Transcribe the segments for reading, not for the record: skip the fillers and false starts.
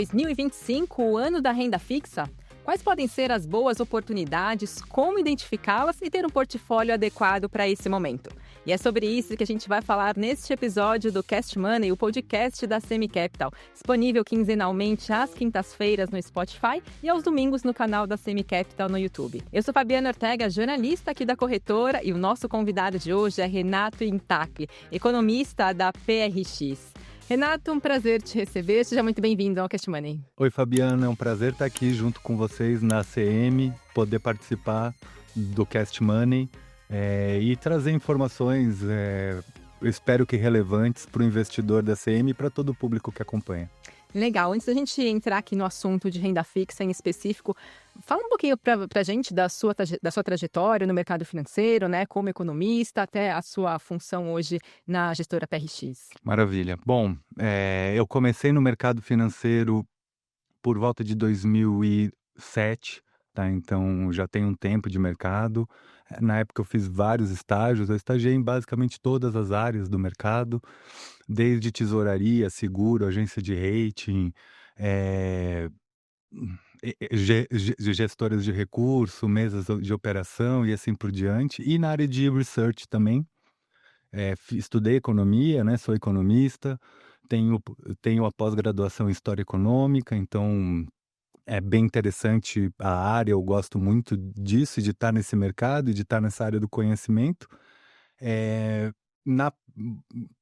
2025, o ano da renda fixa? Quais podem ser as boas oportunidades, como identificá-las e ter um portfólio adequado para esse momento? E é sobre isso que a gente vai falar neste episódio do Cast Money, o podcast da Semi Capital, disponível quinzenalmente às quintas-feiras no Spotify e aos domingos no canal da Semi Capital no YouTube. Eu sou Fabiana Ortega, jornalista aqui da corretora, e o nosso convidado de hoje é Renato Intacli, economista da PRX. Renato, um prazer te receber. Seja muito bem-vindo ao Cast Money. Oi, Fabiana. É um prazer estar aqui junto com vocês na CM, poder participar do Cast Money e trazer informações, eu espero que relevantes para o investidor da CM e para todo o público que acompanha. Legal. Antes da gente entrar aqui no assunto de renda fixa em específico, fala um pouquinho para a gente da sua trajetória no mercado financeiro, né, como economista, até a sua função hoje na gestora PRX. Maravilha. Bom, eu comecei no mercado financeiro por volta de 2007, tá? Então já tem um tempo de mercado. Na época eu fiz vários estágios, eu estagiei em basicamente todas as áreas do mercado, desde tesouraria, seguro, agência de rating, gestoras de recurso, mesas de operação e assim por diante. E na área de research também, estudei economia, né? Sou economista, tenho a pós-graduação em História Econômica, então é bem interessante a área, eu gosto muito disso, de estar nesse mercado e de estar nessa área do conhecimento. Na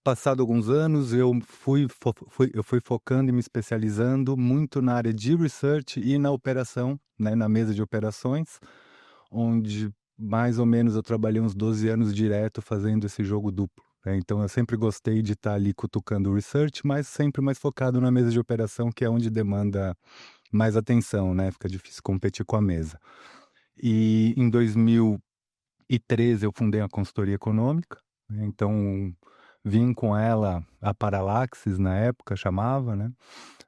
Passado alguns anos, eu fui focando e me especializando muito na área de research e na operação, né, na mesa de operações, onde mais ou menos eu trabalhei uns 12 anos direto fazendo esse jogo duplo, né? Então eu sempre gostei de estar ali cutucando o research, mas sempre mais focado na mesa de operação, que é onde demanda mais atenção, né? Fica difícil competir com a mesa. E em 2013 eu fundei a consultoria econômica, né? Então vim com ela, a Paralaxis na época chamava, né?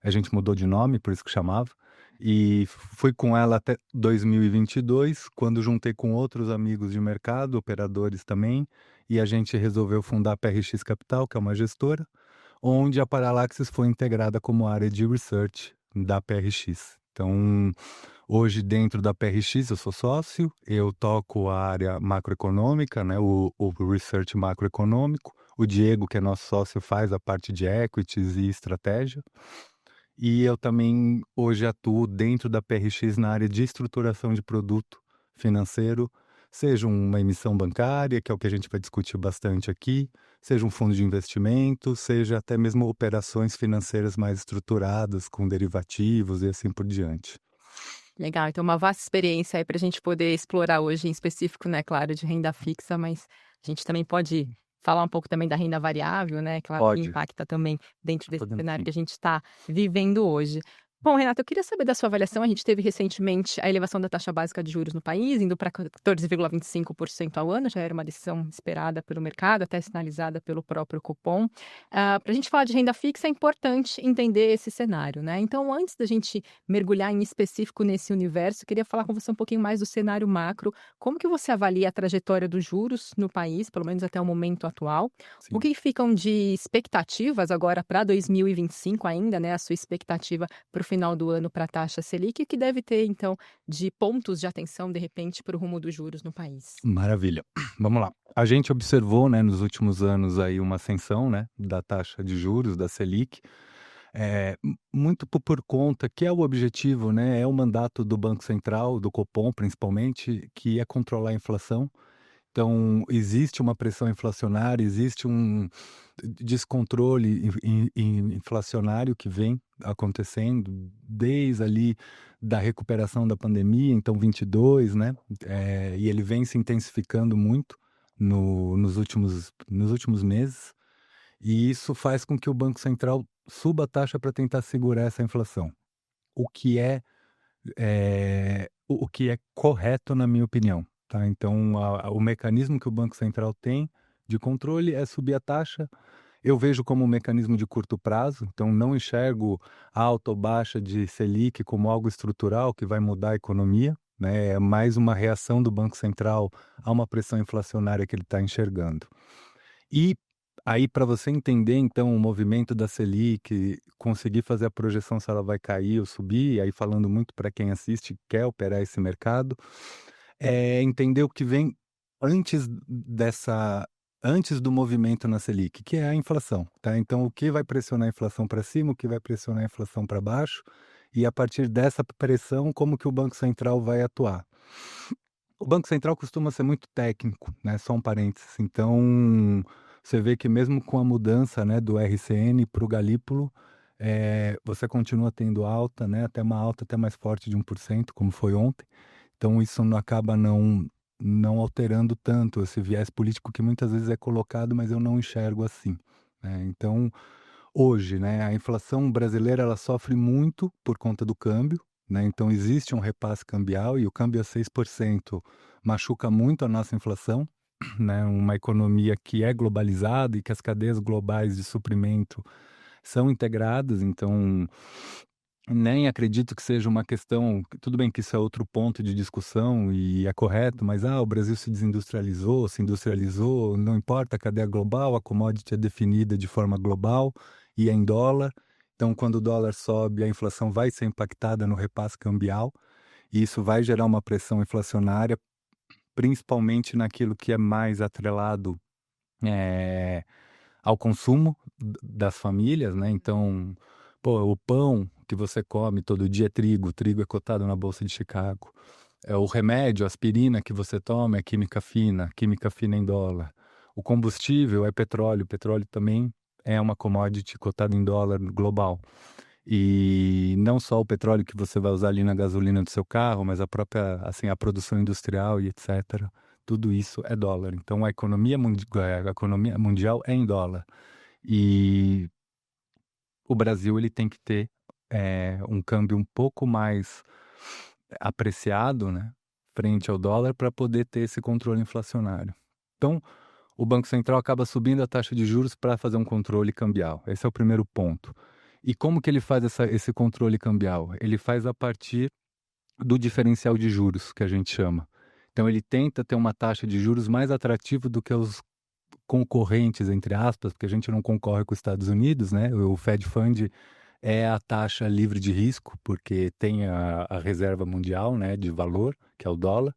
A gente mudou de nome, por isso que chamava. E fui com ela até 2022, quando juntei com outros amigos de mercado, operadores também, e a gente resolveu fundar a PRX Capital, que é uma gestora, onde a Paralaxis foi integrada como área de research da PRX. Então, hoje dentro da PRX eu sou sócio, eu toco a área macroeconômica, né, o research macroeconômico. O Diego, que é nosso sócio, faz a parte de equities e estratégia. E eu também hoje atuo dentro da PRX na área de estruturação de produto financeiro, seja uma emissão bancária, que é o que a gente vai discutir bastante aqui, seja um fundo de investimento, seja até mesmo operações financeiras mais estruturadas, com derivativos e assim por diante. Legal, então uma vasta experiência aí para a gente poder explorar hoje, em específico, né, claro, de renda fixa, mas a gente também pode falar um pouco também da renda variável, né, claro que Pode. impacta também dentro desse Podemos cenário sim. que a gente está vivendo hoje. Bom, Renato, eu queria saber da sua avaliação. A gente teve recentemente a elevação da taxa básica de juros no país, indo para 14,25% ao ano, já era uma decisão esperada pelo mercado, até sinalizada pelo próprio Copom. Para a gente falar de renda fixa, é importante entender esse cenário, né? Então, antes da gente mergulhar em específico nesse universo, eu queria falar com você um pouquinho mais do cenário macro. Como que você avalia a trajetória dos juros no país, pelo menos até o momento atual? O Sim. que ficam de expectativas agora para 2025 ainda, né? A sua expectativa para o final do ano para a taxa Selic, que deve ter, então, de pontos de atenção, de repente, para o rumo dos juros no país. Maravilha. Vamos lá. A gente observou, né, nos últimos anos aí uma ascensão, né, da taxa de juros, da Selic, muito por conta que é o objetivo, né, é o mandato do Banco Central, do Copom principalmente, que é controlar a inflação. Então, existe uma pressão inflacionária, existe um descontrole inflacionário que vem acontecendo desde ali da recuperação da pandemia, então 22, né? E ele vem se intensificando muito nos últimos meses, e isso faz com que o Banco Central suba a taxa para tentar segurar essa inflação, o que é correto na minha opinião, tá? Então o mecanismo que o Banco Central tem de controle é subir a taxa. Eu vejo como um mecanismo de curto prazo, então não enxergo alta ou baixa de Selic como algo estrutural que vai mudar a economia, né? É mais uma reação do Banco Central a uma pressão inflacionária que ele está enxergando. E Aí, para você entender, então, o movimento da Selic, conseguir fazer a projeção se ela vai cair ou subir, aí falando muito para quem assiste, quer operar esse mercado, é entender o que vem antes antes do movimento na Selic, que é a inflação, tá? Então, o que vai pressionar a inflação para cima, o que vai pressionar a inflação para baixo, e a partir dessa pressão, como que o Banco Central vai atuar. O Banco Central costuma ser muito técnico, né? Só um parênteses. Então, você vê que mesmo com a mudança, né, do RCN para o Galípolo, você continua tendo alta, né? Até uma alta até mais forte de 1%, como foi ontem. Então, isso não acaba não alterando tanto esse viés político que muitas vezes é colocado, mas eu não enxergo assim, né? Então, hoje, né, a inflação brasileira ela sofre muito por conta do câmbio, né? Então existe um repasse cambial e o câmbio a 6% machuca muito a nossa inflação, né? Uma economia que é globalizada e que as cadeias globais de suprimento são integradas, então nem acredito que seja uma questão, tudo bem que isso é outro ponto de discussão e é correto, mas o Brasil se desindustrializou, se industrializou, não importa a cadeia global, a commodity é definida de forma global e é em dólar. Então, quando o dólar sobe, a inflação vai ser impactada no repasse cambial e isso vai gerar uma pressão inflacionária, principalmente naquilo que é mais atrelado eh, ao consumo das famílias, né? Então, pô, o pão que você come todo dia é trigo, o trigo é cotado na Bolsa de Chicago. O remédio, a aspirina que você toma é química fina em dólar. O combustível é petróleo, o petróleo também é uma commodity cotada em dólar global. E não só o petróleo que você vai usar ali na gasolina do seu carro, mas a própria, assim, a produção industrial e etc. Tudo isso é dólar. Então a economia mundial é em dólar. E o Brasil ele tem que ter um câmbio um pouco mais apreciado, né, frente ao dólar para poder ter esse controle inflacionário. Então, o Banco Central acaba subindo a taxa de juros para fazer um controle cambial. Esse é o primeiro ponto. E como que ele faz esse controle cambial? Ele faz a partir do diferencial de juros, que a gente chama. Então, ele tenta ter uma taxa de juros mais atrativa do que os concorrentes, entre aspas, porque a gente não concorre com os Estados Unidos, né? O Fed Fund é a taxa livre de risco, porque tem a reserva mundial, né, de valor, que é o dólar.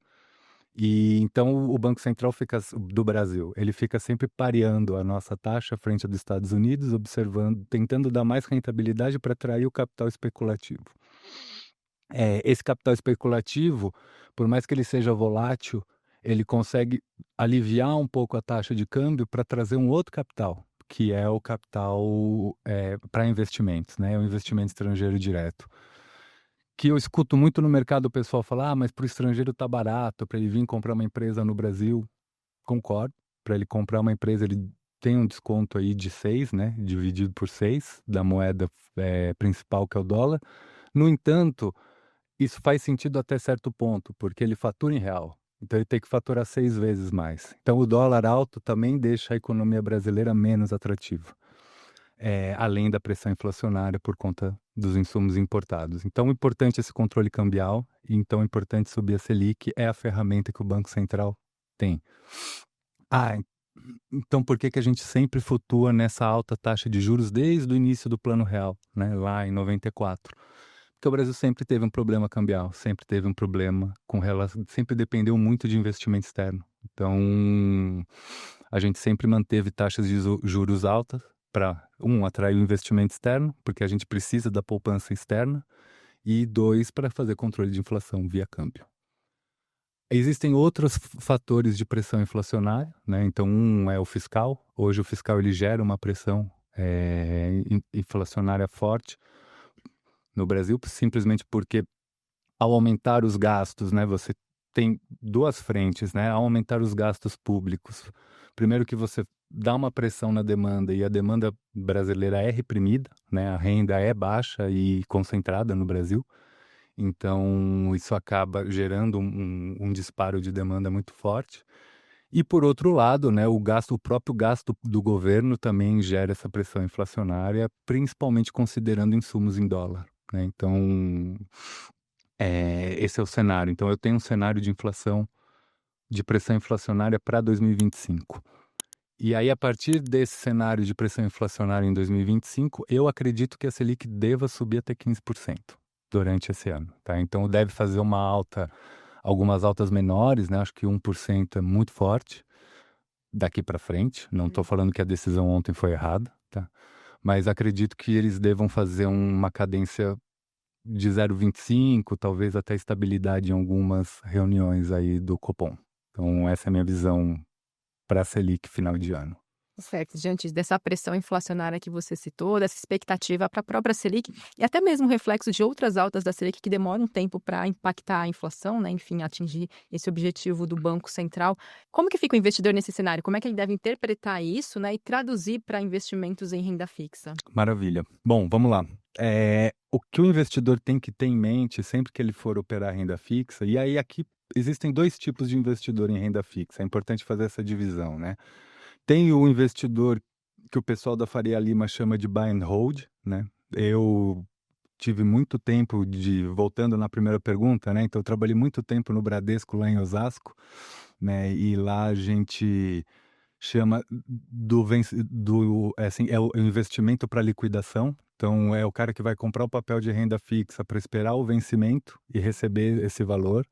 E então o Banco Central do Brasil, ele fica sempre pareando a nossa taxa frente à dos Estados Unidos, observando, tentando dar mais rentabilidade para atrair o capital especulativo. Esse capital especulativo, por mais que ele seja volátil, ele consegue aliviar um pouco a taxa de câmbio para trazer um outro capital, que é o capital para investimentos, né? O investimento estrangeiro direto. Que eu escuto muito no mercado o pessoal falar, mas para o estrangeiro tá barato, para ele vir comprar uma empresa no Brasil. Concordo. Para ele comprar uma empresa, ele tem um desconto aí de 6, né? Dividido por 6 da moeda principal, que é o dólar. No entanto, isso faz sentido até certo ponto, porque ele fatura em real. Então ele tem que faturar 6 vezes mais. Então o dólar alto também deixa a economia brasileira menos atrativa. Além da pressão inflacionária por conta dos insumos importados. Então, é importante esse controle cambial, e então é importante subir a Selic, é a ferramenta que o Banco Central tem. Então por que a gente sempre flutua nessa alta taxa de juros desde o início do Plano Real, né, lá em 94? Porque o Brasil sempre teve um problema cambial, sempre teve um problema com relação, sempre dependeu muito de investimento externo. Então, a gente sempre manteve taxas de juros altas para, atrair o investimento externo, porque a gente precisa da poupança externa, e 2, para fazer controle de inflação via câmbio. Existem outros fatores de pressão inflacionária, né? Então, é o fiscal. Hoje o fiscal ele gera uma pressão inflacionária forte no Brasil, simplesmente porque ao aumentar os gastos, né, você tem duas frentes, né? Ao aumentar os gastos públicos, primeiro que você dá uma pressão na demanda e a demanda brasileira é reprimida, né? A renda é baixa e concentrada no Brasil. Então, isso acaba gerando um disparo de demanda muito forte. E, por outro lado, né, o próprio gasto do governo também gera essa pressão inflacionária, principalmente considerando insumos em dólar, né? Então, esse é o cenário. Então, eu tenho um cenário de inflação, de pressão inflacionária para 2025. E aí, a partir desse cenário de pressão inflacionária em 2025, eu acredito que a Selic deva subir até 15% durante esse ano, tá? Então, deve fazer uma alta, algumas altas menores, né? Acho que 1% é muito forte daqui para frente. Não estou falando que a decisão ontem foi errada, tá? Mas acredito que eles devam fazer uma cadência de 0,25, talvez até estabilidade em algumas reuniões aí do Copom. Então, essa é a minha visão para a Selic final de ano. Certo, diante dessa pressão inflacionária que você citou, dessa expectativa para a própria Selic e até mesmo o reflexo de outras altas da Selic que demoram um tempo para impactar a inflação, né? Enfim, atingir esse objetivo do Banco Central. Como que fica o investidor nesse cenário? Como é que ele deve interpretar isso, né? E traduzir para investimentos em renda fixa? Maravilha. Bom, vamos lá. O que o investidor tem que ter em mente sempre que ele for operar renda fixa, e aí aqui existem dois tipos de investidor em renda fixa, é importante fazer essa divisão, né? Tem o investidor que o pessoal da Faria Lima chama de buy and hold, né? Eu tive muito tempo voltando na primeira pergunta, né? Então eu trabalhei muito tempo no Bradesco lá em Osasco, né? E lá a gente chama é o investimento para liquidação. Então é o cara que vai comprar o papel de renda fixa para esperar o vencimento e receber esse valor.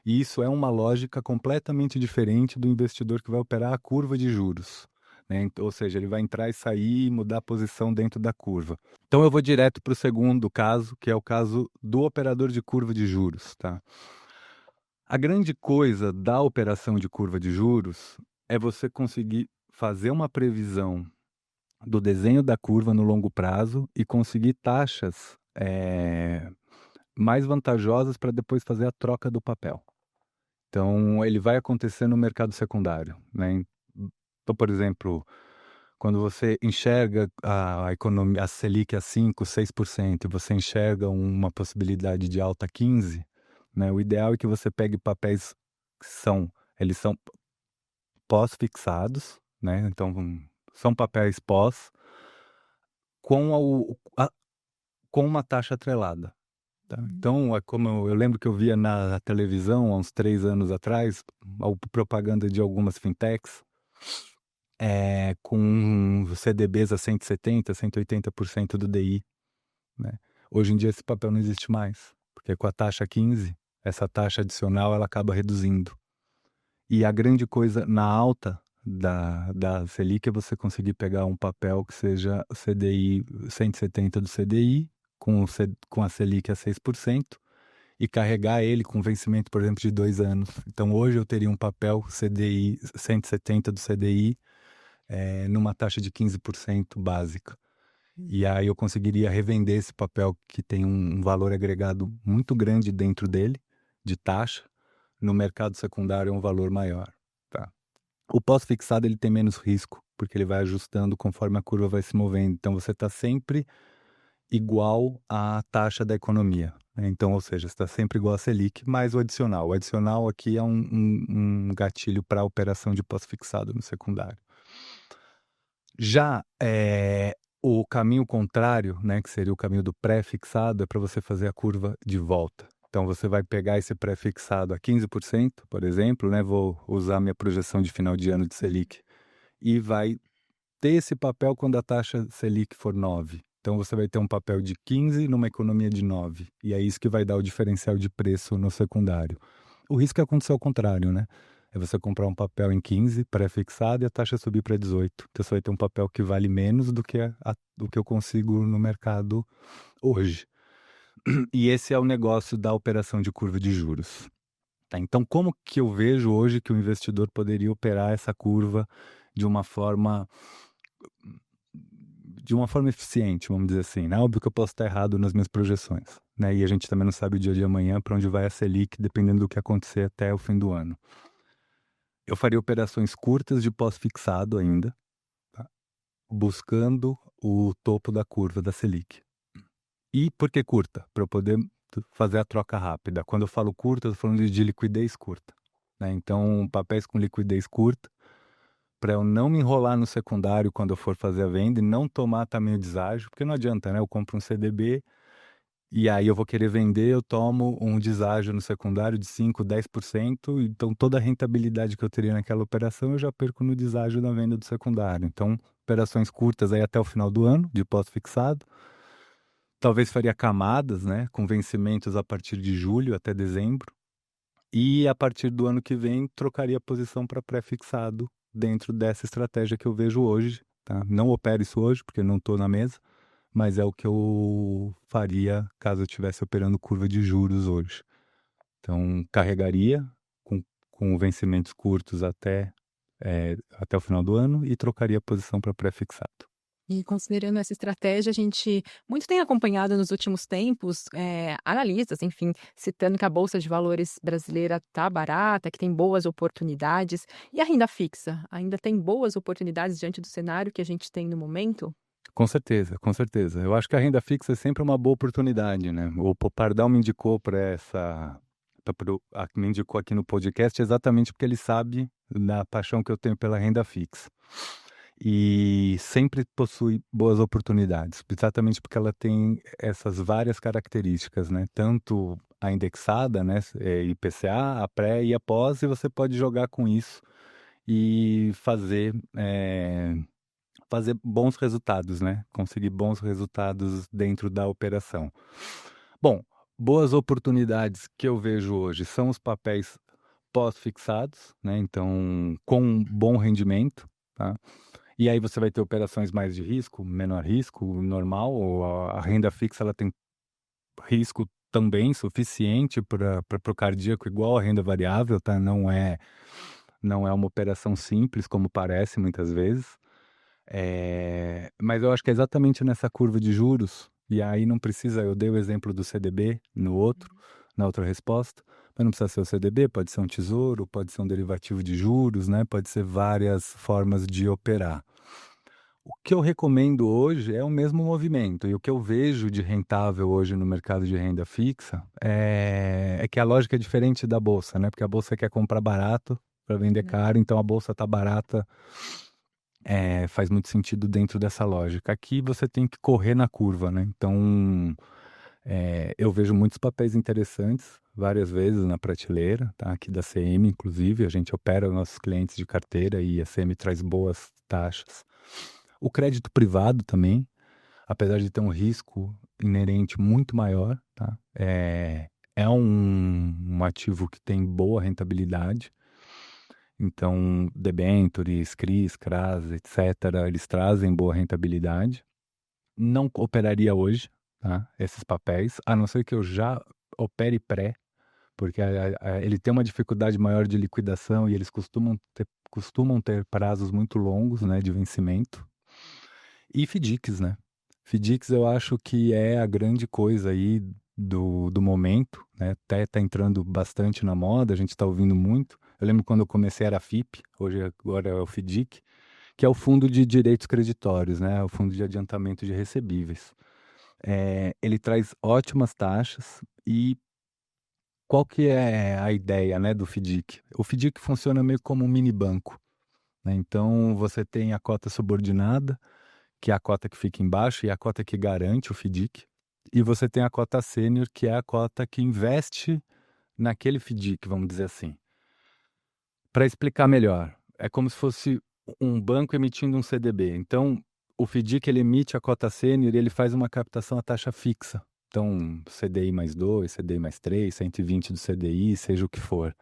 E isso é uma lógica completamente diferente do investidor que vai operar a curva de juros, né? Ou seja, ele vai entrar e sair e mudar a posição dentro da curva. Então eu vou direto para o segundo caso, que é o caso do operador de curva de juros, tá? A grande coisa da operação de curva de juros é você conseguir fazer uma previsão do desenho da curva no longo prazo e conseguir taxas mais vantajosas para depois fazer a troca do papel. Então, ele vai acontecer no mercado secundário, né? Então, por exemplo, quando você enxerga a economia, a Selic a 5, 6%, e você enxerga uma possibilidade de alta 15%, né? O ideal é que você pegue papéis que eles são pós-fixados, né? Então, são papéis pós com uma taxa atrelada. Tá? Então, é como eu lembro que eu via na televisão, há uns 3 anos atrás, a propaganda de algumas fintechs, com CDBs a 170%, 180% do DI. Né? Hoje em dia esse papel não existe mais, porque com a taxa 15%, essa taxa adicional ela acaba reduzindo. E a grande coisa na alta da Selic é você conseguir pegar um papel que seja CDI 170 do CDI, com a Selic a 6%, e carregar ele com vencimento, por exemplo, de 2 anos. Então, hoje eu teria um papel CDI 170 do CDI numa taxa de 15% básica. E aí eu conseguiria revender esse papel que tem um valor agregado muito grande dentro dele, de taxa. No mercado secundário é um valor maior. Tá? O pós-fixado ele tem menos risco, porque ele vai ajustando conforme a curva vai se movendo. Então, você está sempre igual à taxa da economia. Né? Então, ou seja, está sempre igual a Selic, mais o adicional. O adicional aqui é um gatilho para a operação de pós-fixado no secundário. Já o caminho contrário, né, que seria o caminho do pré-fixado, é para você fazer a curva de volta. Então, você vai pegar esse pré-fixado a 15%, por exemplo, né, vou usar minha projeção de final de ano de Selic, e vai ter esse papel quando a taxa Selic for 9%. Então, você vai ter um papel de 15 numa economia de 9. E é isso que vai dar o diferencial de preço no secundário. O risco é acontecer ao contrário, né? É você comprar um papel em 15, pré-fixado, e a taxa subir para 18. Então, você vai ter um papel que vale menos do que eu consigo no mercado hoje. E esse é o negócio da operação de curva de juros. Tá? Então, como que eu vejo hoje que o investidor poderia operar essa curva de uma forma eficiente, vamos dizer assim, né? Óbvio que eu posso estar errado nas minhas projeções, né? E a gente também não sabe o dia de amanhã para onde vai a Selic, dependendo do que acontecer até o fim do ano. Eu faria operações curtas de pós-fixado ainda, tá? Buscando o topo da curva da Selic. E por que curta? Para eu poder fazer a troca rápida. Quando eu falo curta, eu estou falando de liquidez curta, né? Então, papéis com liquidez curta, para eu não me enrolar no secundário quando eu for fazer a venda e não tomar tamanho deságio, porque não adianta, né? Eu compro um CDB e aí eu vou querer vender, eu tomo um deságio no secundário de 5, 10%, então toda a rentabilidade que eu teria naquela operação eu já perco no deságio da venda do secundário. Então, operações curtas aí até o final do ano, de pós-fixado. Talvez faria camadas, né, com vencimentos a partir de julho até dezembro. E a partir do ano que vem, trocaria a posição para pré-fixado dentro dessa estratégia que eu vejo hoje, tá? Não opero isso hoje, porque não estou na mesa, mas é o que eu faria caso eu estivesse operando curva de juros hoje. Então, carregaria com vencimentos curtos até o final do ano e trocaria a posição para pré-fixado. E considerando essa estratégia, a gente muito tem acompanhado nos últimos tempos, analistas, enfim, citando que a bolsa de valores brasileira está barata, que tem boas oportunidades. E a renda fixa? Ainda tem boas oportunidades diante do cenário que a gente tem no momento? Com certeza, com certeza. Eu acho que a renda fixa é sempre uma boa oportunidade, né? O Popardal me indicou me indicou aqui no podcast exatamente porque ele sabe da paixão que eu tenho pela renda fixa. E sempre possui boas oportunidades, exatamente porque ela tem essas várias características, né? Tanto a indexada, né? IPCA, a pré e a pós, e você pode jogar com isso e fazer bons resultados, né? Conseguir bons resultados dentro da operação. Bom, boas oportunidades que eu vejo hoje são os papéis pós-fixados, né? Então, com bom rendimento, tá? E aí você vai ter operações mais de risco, menor risco, normal, ou a renda fixa ela tem risco também suficiente para o cardíaco, igual a renda variável, tá? Não é uma operação simples, como parece muitas vezes. Mas eu acho que é exatamente nessa curva de juros, e aí não precisa, eu dei o exemplo do CDB na outra resposta, mas não precisa ser o CDB, pode ser um tesouro, pode ser um derivativo de juros, né? Pode ser várias formas de operar. O que eu recomendo hoje é o mesmo movimento, e o que eu vejo de rentável hoje no mercado de renda fixa é que a lógica é diferente da bolsa, né? Porque a bolsa quer comprar barato para vender caro, então a bolsa está barata, faz muito sentido dentro dessa lógica. Aqui você tem que correr na curva, né? Então, eu vejo muitos papéis interessantes, várias vezes na prateleira, tá? Aqui da CM, inclusive, a gente opera os nossos clientes de carteira e a CM traz boas taxas. O crédito privado também, apesar de ter um risco inerente muito maior, tá? É um ativo que tem boa rentabilidade. Então, debentures, CRIs, CRAs, etc., eles trazem boa rentabilidade. Não operaria hoje, tá? Esses papéis, a não ser que eu já opere pré, porque ele tem uma dificuldade maior de liquidação e eles costumam ter prazos muito longos, né, de vencimento. E FDICs, né? FDICs eu acho que é a grande coisa aí do momento, né? Até tá entrando bastante na moda, a gente está ouvindo muito. Eu lembro quando eu comecei era FIP, agora é o FDIC, que é o Fundo de Direitos Creditórios, né? O Fundo de Adiantamento de Recebíveis. Ele traz ótimas taxas e qual que é a ideia, né, do FDIC? O FDIC funciona meio como um mini banco, né? Então você tem a cota subordinada, que é a cota que fica embaixo e é a cota que garante o FDIC. E você tem a cota sênior, que é a cota que investe naquele FDIC, vamos dizer assim. Para explicar melhor, é como se fosse um banco emitindo um CDB. Então, o FDIC ele emite a cota sênior e ele faz uma captação à taxa fixa. Então, CDI mais 2, CDI mais 3, 120 do CDI, seja o que for.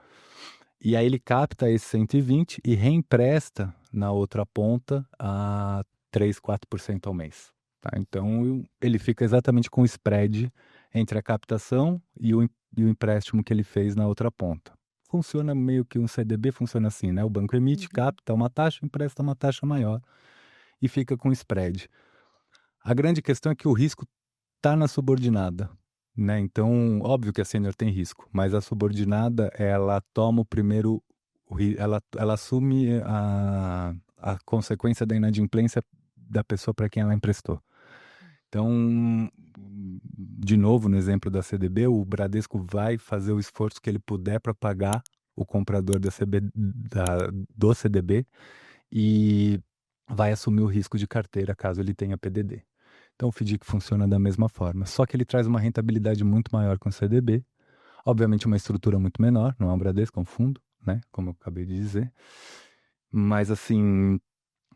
E aí ele capta esse 120 e reempresta na outra ponta a 3, 4% ao mês. Tá? Então, ele fica exatamente com o spread entre a captação e o empréstimo que ele fez na outra ponta. Funciona meio que um CDB, funciona assim, né? O banco emite, capta uma taxa, empresta uma taxa maior e fica com spread. A grande questão é que o risco está na subordinada, né? Então, óbvio que a sênior tem risco, mas a subordinada, ela toma o primeiro, ela assume a consequência da inadimplência da pessoa para quem ela emprestou. Então, de novo, no exemplo da CDB, o Bradesco vai fazer o esforço que ele puder para pagar o comprador do CDB e vai assumir o risco de carteira caso ele tenha PDD. Então o FDIC funciona da mesma forma, só que ele traz uma rentabilidade muito maior com o CDB, obviamente uma estrutura muito menor, não é um Bradesco, é um fundo, né, como eu acabei de dizer, mas assim,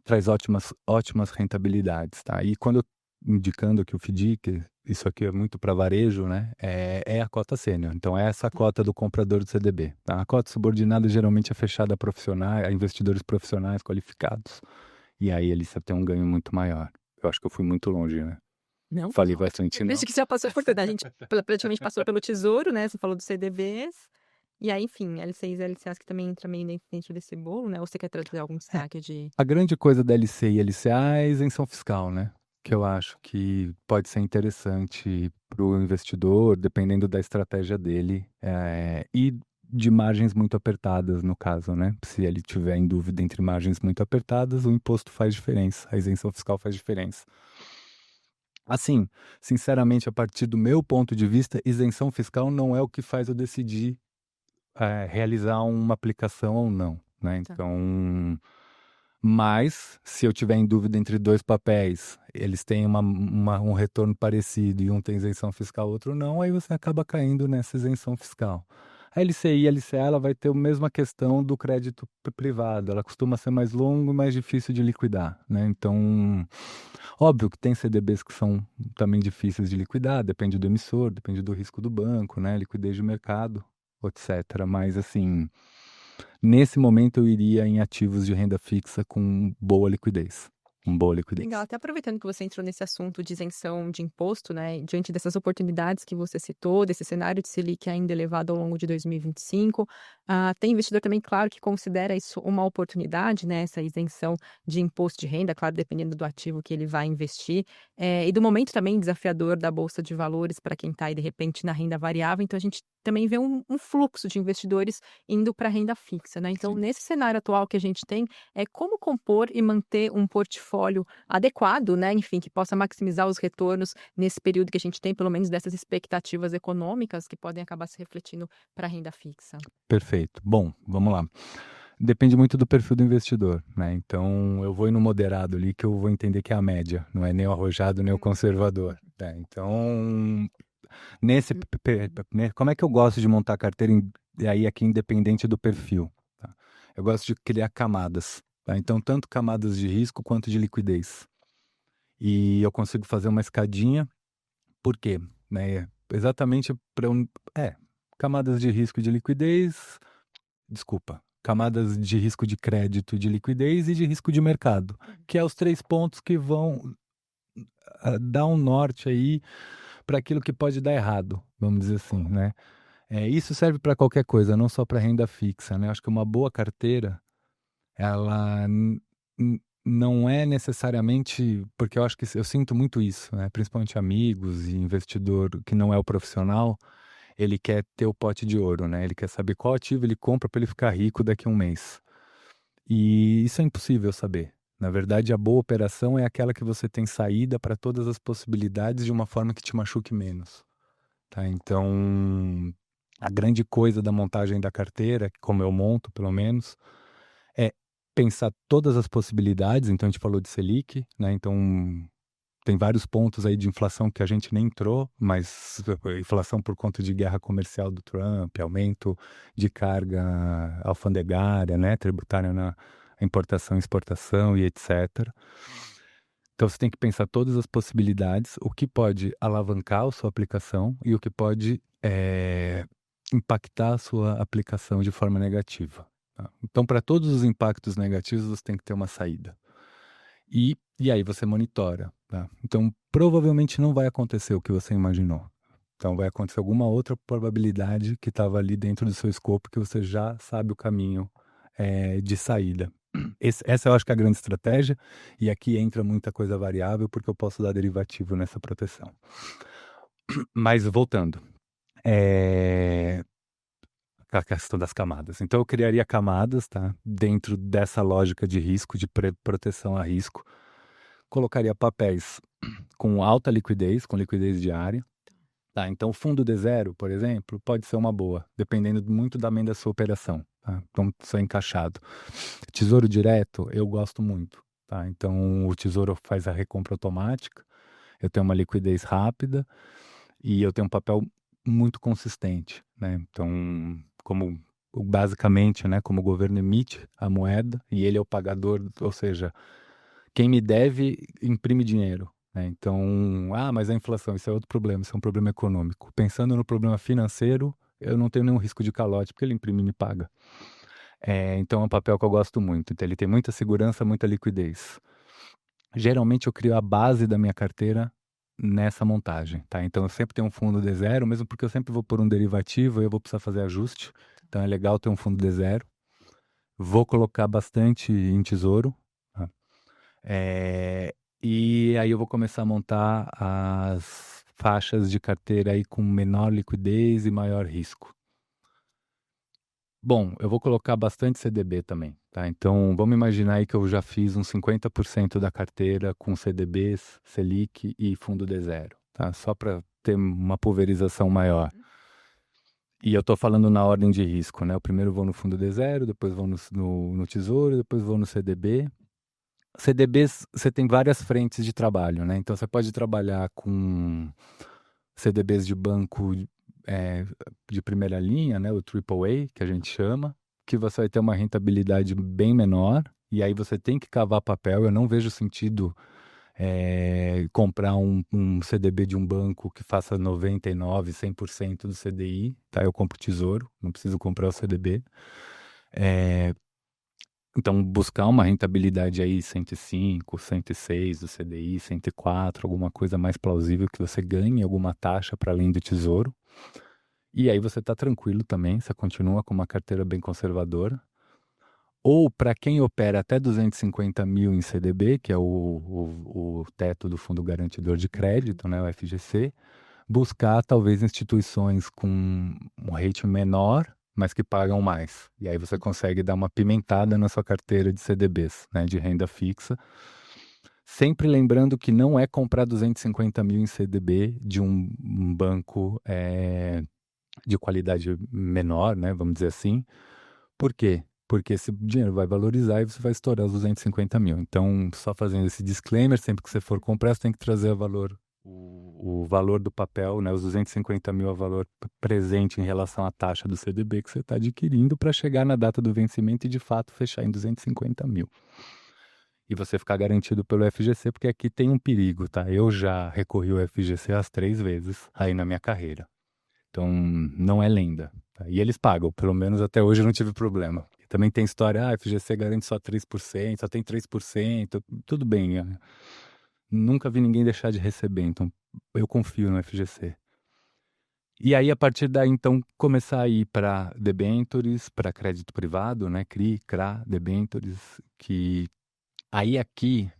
traz ótimas rentabilidades, tá? E quando eu indicando aqui o FDIC, isso aqui é muito para varejo, né? É a cota sênior. Então, é essa cota do comprador do CDB. Tá? A cota subordinada geralmente é fechada a profissionais, a investidores profissionais qualificados. E aí eles têm um ganho muito maior. Eu acho que eu fui muito longe, né? Não, Falei bastante, eu não. vejo que você já passou por tudo. A gente praticamente passou pelo Tesouro, né? Você falou dos CDBs. E aí, enfim, L6 e LCAs que também entra meio dentro desse bolo, né? Ou você quer trazer algum destaque de... A grande coisa da LC e LCA é a isenção fiscal, né? Que eu acho que pode ser interessante para o investidor, dependendo da estratégia dele, e de margens muito apertadas, no caso, né? Se ele tiver em dúvida entre margens muito apertadas, o imposto faz diferença, a isenção fiscal faz diferença. Assim, sinceramente, a partir do meu ponto de vista, isenção fiscal não é o que faz eu decidir realizar uma aplicação ou não, né? Tá. Então, mas se eu tiver em dúvida entre dois papéis, eles têm um retorno parecido e um tem isenção fiscal, outro não, aí você acaba caindo nessa isenção fiscal. A LCI e a LCA ela vai ter a mesma questão do crédito privado, ela costuma ser mais longo e mais difícil de liquidar, né? Então, óbvio que tem CDBs que são também difíceis de liquidar, depende do emissor, depende do risco do banco, né? Liquidez de mercado, etc. Mas assim, nesse momento eu iria em ativos de renda fixa com boa liquidez. Com boa liquidez. Legal, até aproveitando que você entrou nesse assunto de isenção de imposto, né, diante dessas oportunidades que você citou, desse cenário de Selic ainda elevado ao longo de 2025, tem investidor também, claro, que considera isso uma oportunidade, né, essa isenção de imposto de renda, claro, dependendo do ativo que ele vai investir, e do momento também desafiador da Bolsa de Valores para quem está aí, de repente, na renda variável, então a gente também vê um fluxo de investidores indo para a renda fixa, né? Então, Sim. nesse cenário atual que a gente tem, como compor e manter um portfólio adequado, né? Enfim, que possa maximizar os retornos nesse período que a gente tem, pelo menos dessas expectativas econômicas que podem acabar se refletindo para a renda fixa. Perfeito. Bom, vamos lá. Depende muito do perfil do investidor, né? Então, eu vou ir no moderado ali que eu vou entender que é a média, não é nem o arrojado nem o conservador. Tá? Então, como é que eu gosto de montar a carteira e aí aqui independente do perfil? Tá? Eu gosto de criar camadas, tá? Então tanto camadas de risco quanto de liquidez. E eu consigo fazer uma escadinha, por quê? Né? Exatamente para camadas de risco e de liquidez, camadas de risco de crédito, de liquidez e de risco de mercado, que é os 3 pontos que vão dar um norte aí para aquilo que pode dar errado, vamos dizer assim, né? Isso serve para qualquer coisa, não só para renda fixa, né? Acho que uma boa carteira, ela não é necessariamente, porque eu acho que eu sinto muito isso, né? Principalmente amigos e investidor que não é o profissional, ele quer ter o pote de ouro, né? Ele quer saber qual ativo ele compra para ele ficar rico daqui a um mês. E isso é impossível saber. Na verdade, a boa operação é aquela que você tem saída para todas as possibilidades de uma forma que te machuque menos. Tá? Então, a grande coisa da montagem da carteira, como eu monto pelo menos, é pensar todas as possibilidades. Então, a gente falou de Selic, né? Então, tem vários pontos aí de inflação que a gente nem entrou, mas inflação por conta de guerra comercial do Trump, aumento de carga alfandegária, né? Tributária na importação e exportação e etc. Então você tem que pensar todas as possibilidades, o que pode alavancar a sua aplicação e o que pode impactar a sua aplicação de forma negativa. Tá? Então, para todos os impactos negativos, você tem que ter uma saída. E aí você monitora. Tá? Então, provavelmente não vai acontecer o que você imaginou. Então, vai acontecer alguma outra probabilidade que estava ali dentro do seu escopo que você já sabe o caminho de saída. Essa eu acho que é a grande estratégia, e aqui entra muita coisa variável, porque eu posso dar derivativo nessa proteção. Mas voltando, a questão das camadas. Então eu criaria camadas, tá? Dentro dessa lógica de risco, de proteção a risco. Colocaria papéis com alta liquidez, com liquidez diária. Tá? Então fundo D0, por exemplo, pode ser uma boa, dependendo muito também da sua operação. Tá? Então, só encaixado. Tesouro direto, eu gosto muito. Tá? Então, o Tesouro faz a recompra automática. eu tenho uma liquidez rápida e eu tenho um papel muito consistente, né? Então, como basicamente, né, como o governo emite a moeda e ele é o pagador, ou seja, quem me deve imprime dinheiro, né? Então, mas a inflação, isso é outro problema, isso é um problema econômico. Pensando no problema financeiro, eu não tenho nenhum risco de calote, porque ele imprime e me paga. Então é um papel que eu gosto muito. Então ele tem muita segurança, muita liquidez. Geralmente eu crio a base da minha carteira nessa montagem, tá? Então eu sempre tenho um fundo de zero, mesmo porque eu sempre vou por um derivativo e eu vou precisar fazer ajuste. Então é legal ter um fundo de zero. Vou colocar bastante em tesouro, tá? E aí eu vou começar a montar as faixas de carteira aí com menor liquidez e maior risco. Bom, eu vou colocar bastante CDB também, tá? Então, vamos imaginar aí que eu já fiz uns 50% da carteira com CDBs, Selic e fundo de zero, tá? Só para ter uma pulverização maior. E eu tô falando na ordem de risco, né? Eu primeiro vou no fundo de zero, depois vou no tesouro, depois vou no CDB. CDBs, você tem várias frentes de trabalho, né? Então, você pode trabalhar com CDBs de banco de primeira linha, né, o AAA, que a gente chama, que você vai ter uma rentabilidade bem menor, e aí você tem que cavar papel. Eu não vejo sentido comprar um CDB de um banco que faça 99%, 100% do CDI, tá? Eu compro tesouro, não preciso comprar o CDB. Então, buscar uma rentabilidade aí 105, 106 do CDI, 104, alguma coisa mais plausível que você ganhe alguma taxa para além do tesouro. E aí você está tranquilo também, você continua com uma carteira bem conservadora. Ou para quem opera até 250 mil em CDB, que é o teto do Fundo Garantidor de Crédito, né, o FGC, buscar talvez instituições com um rating menor, mas que pagam mais. E aí você consegue dar uma pimentada na sua carteira de CDBs, né, de renda fixa. Sempre lembrando que não é comprar 250 mil em CDB de um banco de qualidade menor, né, vamos dizer assim. Por quê? Porque esse dinheiro vai valorizar e você vai estourar os 250 mil. Então, só fazendo esse disclaimer, sempre que você for comprar, você tem que trazer o valor do papel, né, os 250 mil a valor presente em relação à taxa do CDB que você está adquirindo para chegar na data do vencimento e, de fato, fechar em 250 mil. E você ficar garantido pelo FGC, porque aqui tem um perigo, tá? Eu já recorri ao FGC as 3 vezes aí na minha carreira. Então, não é lenda, tá? E eles pagam, pelo menos até hoje eu não tive problema. E também tem história, FGC garante só 3%, só tem 3%, tudo bem. Nunca vi ninguém deixar de receber, então eu confio no FGC. E aí, a partir daí, então, começar a ir para debentures, para crédito privado, né? CRI, CRA, debentures, que aí aqui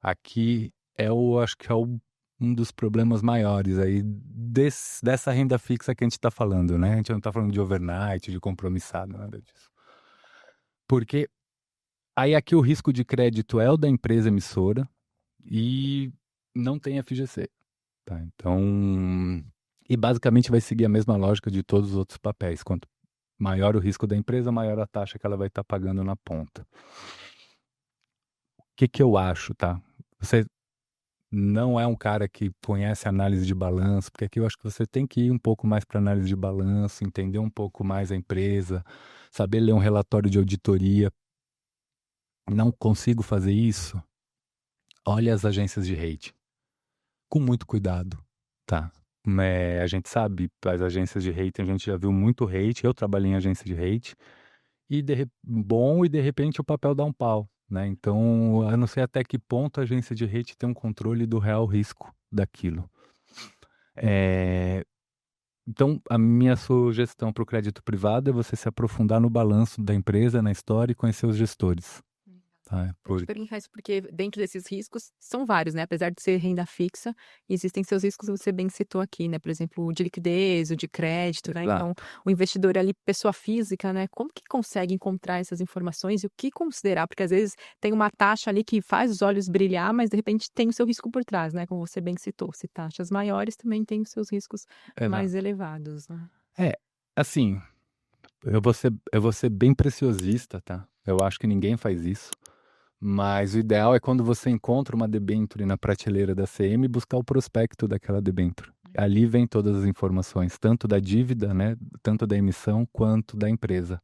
acho que é um dos problemas maiores aí dessa renda fixa que a gente está falando, né? A gente não está falando de overnight, de compromissado, nada disso. Porque aí aqui o risco de crédito é o da empresa emissora e não tem FGC, tá? Então, e basicamente vai seguir a mesma lógica de todos os outros papéis. Quanto maior o risco da empresa, maior a taxa que ela vai estar pagando na ponta. O que eu acho, tá? Você não é um cara que conhece análise de balanço, porque aqui eu acho que você tem que ir um pouco mais para análise de balanço, entender um pouco mais a empresa, saber ler um relatório de auditoria. Não consigo fazer isso? Olha as agências de rating. Com muito cuidado, tá? A gente sabe, as agências de rating, a gente já viu muito rating, eu trabalhei em agência de rating, e bom, e de repente o papel dá um pau, né? Então, eu não sei até que ponto a agência de rating tem um controle do real risco daquilo. Então, a minha sugestão para o crédito privado é você se aprofundar no balanço da empresa, na história e conhecer os gestores. Tá? Eu te perguntar isso porque dentro desses riscos são vários, né? Apesar de ser renda fixa, existem seus riscos, você bem citou aqui, né? Por exemplo, o de liquidez, o de crédito, né? Então, o investidor ali, pessoa física, né? Como que consegue encontrar essas informações e o que considerar? Porque às vezes tem uma taxa ali que faz os olhos brilhar, mas de repente tem o seu risco por trás, né? Como você bem citou, se taxas maiores também têm os seus riscos mais elevados, né? Assim, eu vou ser bem preciosista, tá? Eu acho que ninguém faz isso. Mas o ideal é quando você encontra uma debênture na prateleira da CM, buscar o prospecto daquela debênture. Ali vem todas as informações, tanto da dívida, né, tanto da emissão, quanto da empresa.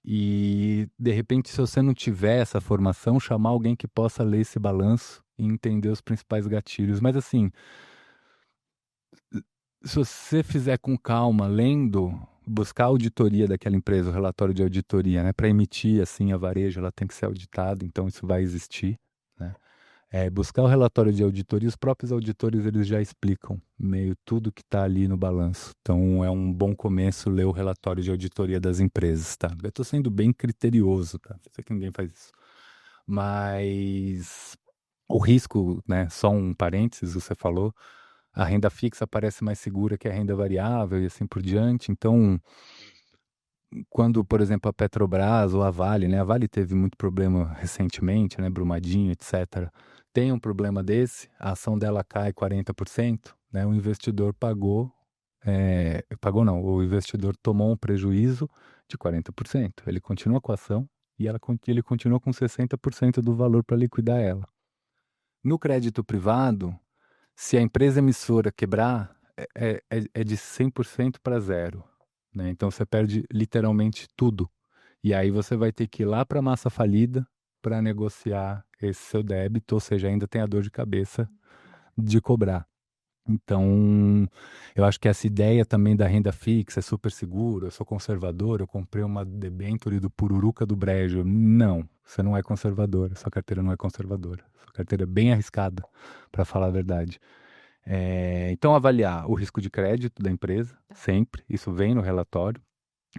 E, de repente, se você não tiver essa formação, chamar alguém que possa ler esse balanço e entender os principais gatilhos. Mas, assim, se você fizer com calma, lendo, buscar a auditoria daquela empresa, o relatório de auditoria, né, para emitir, assim, a varejo, ela tem que ser auditada, então isso vai existir, né? Buscar o relatório de auditoria, os próprios auditores eles já explicam meio tudo que está ali no balanço. Então é um bom começo ler o relatório de auditoria das empresas, tá? Eu estou sendo bem criterioso, tá? Eu sei que ninguém faz isso. Mas o risco, né? Só um parênteses, você falou, a renda fixa parece mais segura que a renda variável e assim por diante. Então, quando, por exemplo, a Petrobras ou a Vale, né? A Vale teve muito problema recentemente, né? Brumadinho, etc. Tem um problema desse, a ação dela cai 40%, né? O investidor pagou não, o investidor tomou um prejuízo de 40%. Ele continua com a ação e ele continua com 60% do valor para liquidar ela. No crédito privado, se a empresa emissora quebrar, é de 100% para zero, né? Então você perde literalmente tudo. E aí você vai ter que ir lá para a massa falida para negociar esse seu débito, ou seja, ainda tem a dor de cabeça de cobrar. Então, eu acho que essa ideia também da renda fixa é super seguro, eu sou conservador, eu comprei uma debênture do Pururuca do Brejo. Não, você não é conservador, sua carteira não é conservadora. Sua carteira é bem arriscada, para falar a verdade. Então, avaliar o risco de crédito da empresa, sempre, isso vem no relatório.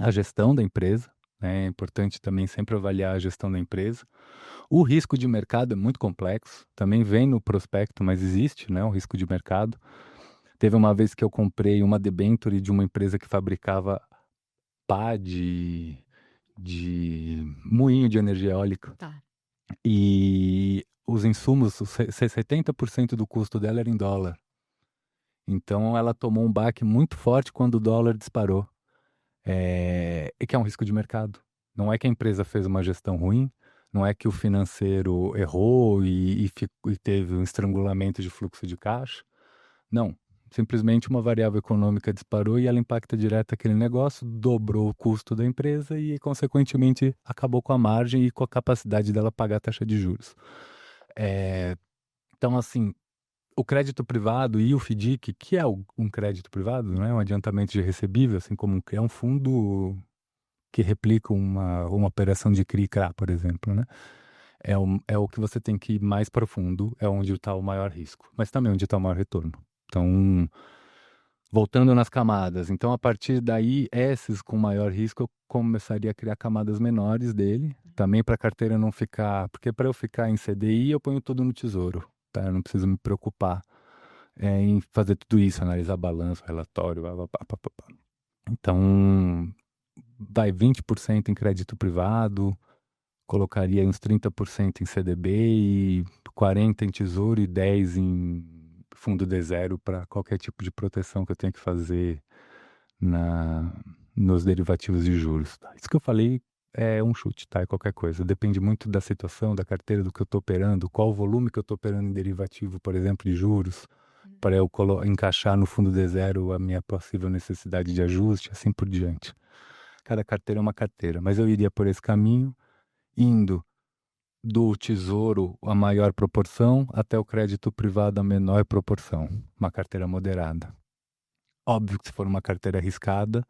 A gestão da empresa, né? É importante também sempre avaliar a gestão da empresa. O risco de mercado é muito complexo, também vem no prospecto, mas existe, né, um risco de mercado. Teve uma vez que eu comprei uma debênture de uma empresa que fabricava pá de moinho de energia eólica. Tá. E os insumos, 70% do custo dela era em dólar. Então ela tomou um baque muito forte quando o dólar disparou. E que é um risco de mercado. Não é que a empresa fez uma gestão ruim, não é que o financeiro errou e teve um estrangulamento de fluxo de caixa. Não. Simplesmente uma variável econômica disparou e ela impacta direto aquele negócio, dobrou o custo da empresa e, consequentemente, acabou com a margem e com a capacidade dela pagar a taxa de juros. Então, assim, o crédito privado e o FDIC, que é um crédito privado, não é um adiantamento de recebível, assim como é um fundo que replica uma operação de CRI e CRA, por exemplo, né? É o que você tem que ir mais profundo, é onde está o maior risco, mas também onde está o maior retorno. Então, voltando nas camadas, então a partir daí, esses com maior risco, eu começaria a criar camadas menores dele, também para a carteira não ficar, porque para eu ficar em CDI, eu ponho tudo no tesouro, tá? Eu não preciso me preocupar em fazer tudo isso, analisar balanço, relatório, Então, vai 20% em crédito privado, colocaria uns 30% em CDB e 40% em tesouro e 10% em fundo D0 para qualquer tipo de proteção que eu tenha que fazer nos derivativos de juros. Tá? Isso que eu falei é um chute, tá? É qualquer coisa. Depende muito da situação, da carteira, do que eu estou operando, qual o volume que eu estou operando em derivativo, por exemplo, de juros, para eu encaixar no fundo D0 a minha possível necessidade de ajuste, assim por diante. Cada carteira é uma carteira, mas eu iria por esse caminho, indo do tesouro a maior proporção até o crédito privado a menor proporção, uma carteira moderada. Óbvio que se for uma carteira arriscada,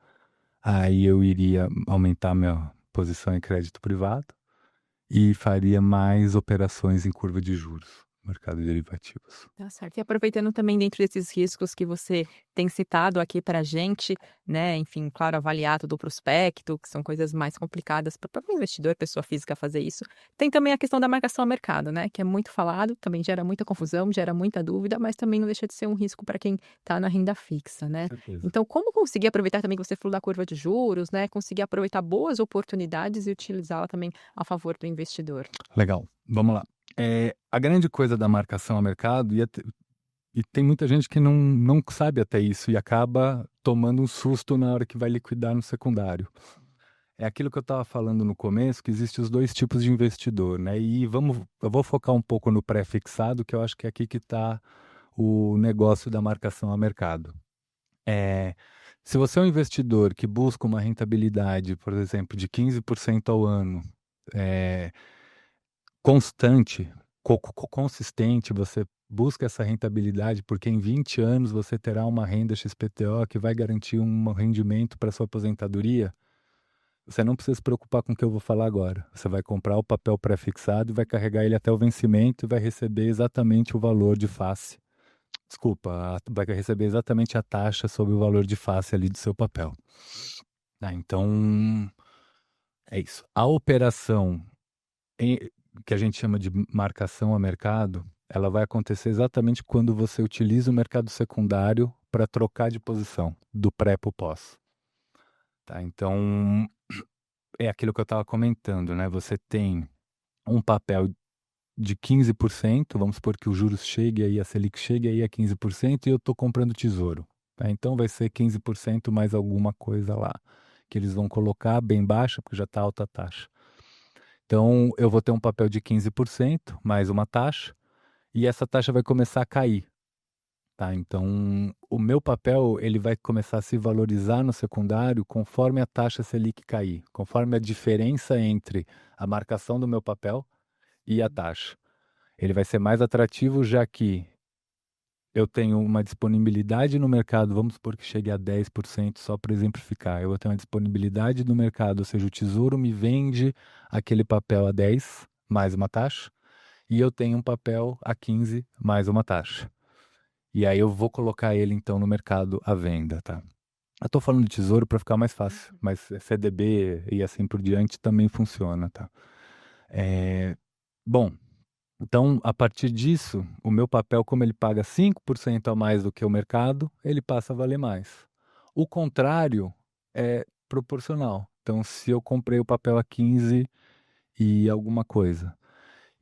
aí eu iria aumentar minha posição em crédito privado e faria mais operações em curva de juros, mercado de derivativos. Tá certo. E aproveitando também dentro desses riscos que você tem citado aqui para a gente, né? Enfim, claro, avaliar todo o prospecto, que são coisas mais complicadas para o investidor, pessoa física fazer isso. Tem também a questão da marcação ao mercado, né? Que é muito falado, também gera muita confusão, gera muita dúvida, mas também não deixa de ser um risco para quem está na renda fixa, né? Certeza. Então, como conseguir aproveitar também que você falou da curva de juros, né? Conseguir aproveitar boas oportunidades e utilizá-la também a favor do investidor. Legal, vamos lá. A grande coisa da marcação ao mercado, e tem muita gente que não sabe até isso e acaba tomando um susto na hora que vai liquidar no secundário. É aquilo que eu estava falando no começo, que existem os dois tipos de investidor, né? E eu vou focar um pouco no pré-fixado, que eu acho que é aqui que está o negócio da marcação a mercado. Se você é um investidor que busca uma rentabilidade, por exemplo, de 15% ao ano, é, constante, consistente, você busca essa rentabilidade, porque em 20 anos você terá uma renda XPTO que vai garantir um rendimento para sua aposentadoria. Você não precisa se preocupar com o que eu vou falar agora. Você vai comprar o papel pré-fixado e vai carregar ele até o vencimento e vai receber exatamente o valor de face. Desculpa, vai receber exatamente a taxa sobre o valor de face ali do seu papel. Então, é isso. A operação que a gente chama de marcação a mercado, ela vai acontecer exatamente quando você utiliza o mercado secundário para trocar de posição do pré para o pós. Tá? Então, é aquilo que eu estava comentando, né? Você tem um papel de 15%, vamos supor que o juros chegue aí, a Selic chegue aí a 15% e eu estou comprando tesouro. Tá? Então vai ser 15% mais alguma coisa lá, que eles vão colocar bem baixa, porque já está alta a taxa. Então eu vou ter um papel de 15% mais uma taxa, e essa taxa vai começar a cair. Tá? Então o meu papel ele vai começar a se valorizar no secundário conforme a taxa Selic cair, conforme a diferença entre a marcação do meu papel e a taxa. Ele vai ser mais atrativo, já que eu tenho uma disponibilidade no mercado, vamos supor que chegue a 10%, só para exemplificar. Eu vou ter uma disponibilidade no mercado, ou seja, o Tesouro me vende aquele papel a 10 mais uma taxa, e eu tenho um papel a 15 mais uma taxa. E aí eu vou colocar ele então no mercado à venda, tá? Eu tô falando de Tesouro para ficar mais fácil, mas CDB e assim por diante também funciona, tá? Bom, então, a partir disso, o meu papel, como ele paga 5% a mais do que o mercado, ele passa a valer mais. O contrário é proporcional. Então, se eu comprei o papel a 15 e alguma coisa,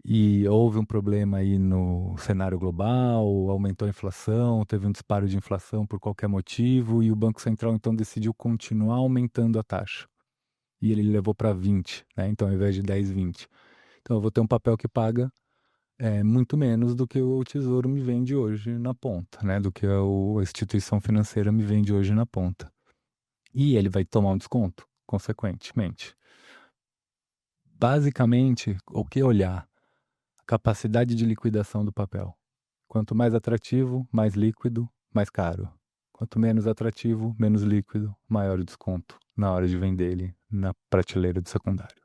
e houve um problema aí no cenário global, aumentou a inflação, teve um disparo de inflação por qualquer motivo, e o Banco Central então decidiu continuar aumentando a taxa. E ele levou para 20, né? Então, ao invés de 10, 20. Então, eu vou ter um papel que paga muito menos do que o Tesouro me vende hoje na ponta, né? Do que a instituição financeira me vende hoje na ponta. E ele vai tomar um desconto, consequentemente. Basicamente, o que olhar? A capacidade de liquidação do papel. Quanto mais atrativo, mais líquido, mais caro. Quanto menos atrativo, menos líquido, maior o desconto na hora de vender ele na prateleira do secundário.